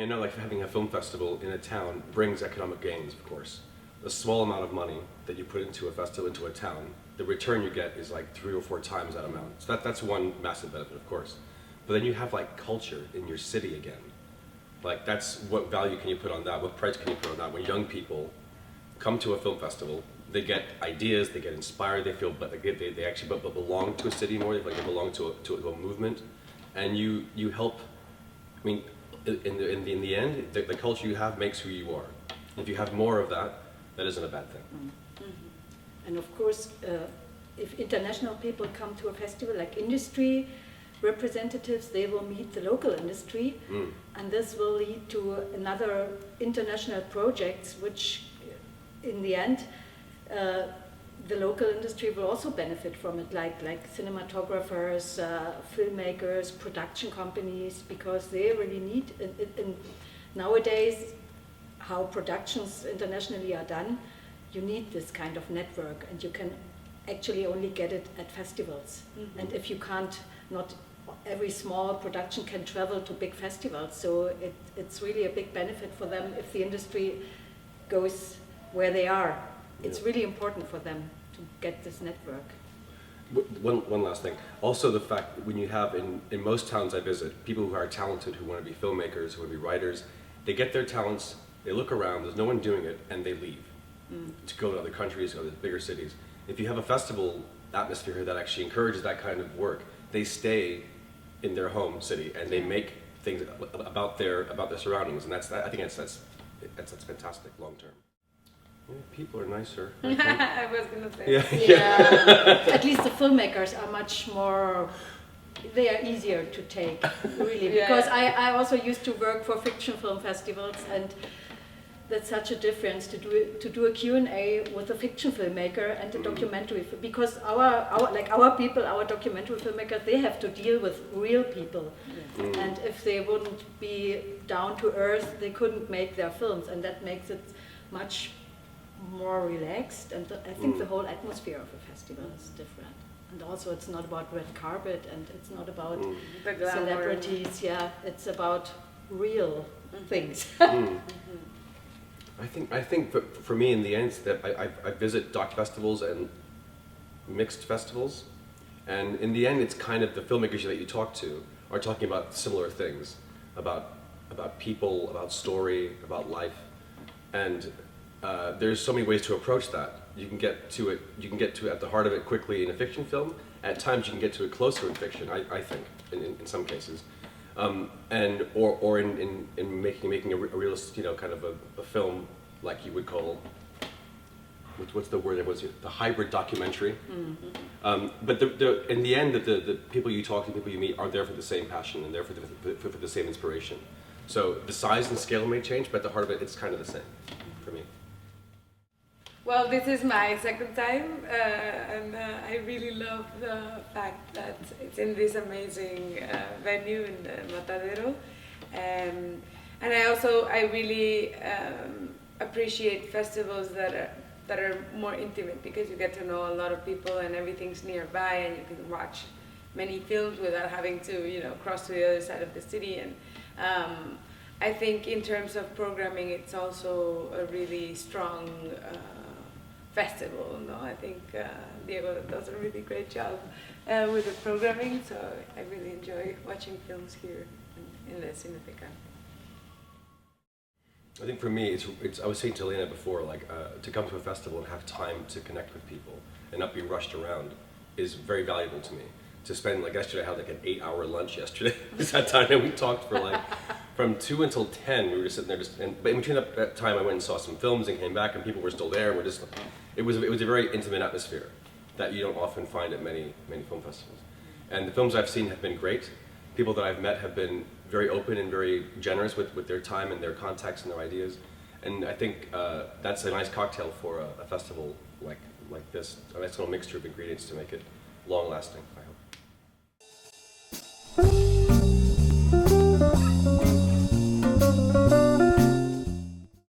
mean, I know like having a film festival in a town brings economic gains, of course. A small amount of money that you put into a festival, into a town, the return you get is like 3 or 4 times that amount. So that's one massive benefit, of course. But then you have like culture in your city again. Like that's, what value can you put on that? What price can you put on that? When young people come to a film festival, they get ideas, they get inspired, they feel but they actually belong to a city more, they belong to a movement. And you help, I mean, in the end, the culture you have makes who you are. If you have more of that, that isn't a bad thing. Mm-hmm. And of course, if international people come to a festival, like industry representatives, they will meet the local industry, and this will lead to another international projects, which in the end, the local industry will also benefit from it, like cinematographers, filmmakers, production companies, because they really need, in nowadays, how productions internationally are done, you need this kind of network, and you can actually only get it at festivals. Mm-hmm. And if you can't, not every small production can travel to big festivals, so it's really a big benefit for them if the industry goes where they are. It's really important for them to get this network. One last thing. Also the fact that when you have, in most towns I visit, people who are talented, who want to be filmmakers, who want to be writers, they get their talents, they look around, there's no one doing it, and they leave to go to other countries, go to bigger cities. If you have a festival atmosphere that actually encourages that kind of work, they stay in their home city and they make things about their surroundings, and I think that's fantastic long term. Yeah, people are nicer. I was gonna say. Yeah. At least the filmmakers are much more. They are easier to take, really, because I also used to work for fiction film festivals, and that's such a difference to do a Q&A with a fiction filmmaker and a documentary, because our people, our documentary filmmakers, they have to deal with real people, and if they wouldn't be down to earth, they couldn't make their films, and that makes it much more relaxed, and I think the whole atmosphere of a festival is different. And also it's not about red carpet, and it's not about celebrities, it's about real things. I think for me in the end that I visit doc festivals and mixed festivals, and in the end it's kind of the filmmakers that you talk to are talking about similar things, about people, about story, about life, and there's so many ways to approach that. You can get to it at the heart of it quickly in a fiction film. At times you can get to it closer in fiction, I think, in some cases. And in making a realist, kind of a film like you would call, what's the word? The hybrid documentary. Mm-hmm. But in the end, the people you talk to, people you meet, are there for the same passion and there for the same inspiration. So the size and scale may change, but at the heart of it, it's kind of the same for me. Well, this is my second time, and I really love the fact that it's in this amazing venue in the Matadero, and I really appreciate festivals that are more intimate, because you get to know a lot of people and everything's nearby, and you can watch many films without having to cross to the other side of the city. And I think in terms of programming, it's also a really strong festival. No, I think Diego does a really great job with the programming, so I really enjoy watching films here in the Cineteca. I think for me, I was saying to Elena before, to come to a festival and have time to connect with people and not be rushed around is very valuable to me. To spend, yesterday, I had an 8-hour lunch yesterday. It's that time, and we talked for from 2 until 10. We were sitting there but in between that time, I went and saw some films and came back, and people were still there. And it was a very intimate atmosphere that you don't often find at many film festivals. And the films I've seen have been great. People that I've met have been very open and very generous with their time and their contacts and their ideas. And I think that's a nice cocktail for a festival like this. A nice little mixture of ingredients to make it long-lasting, I hope.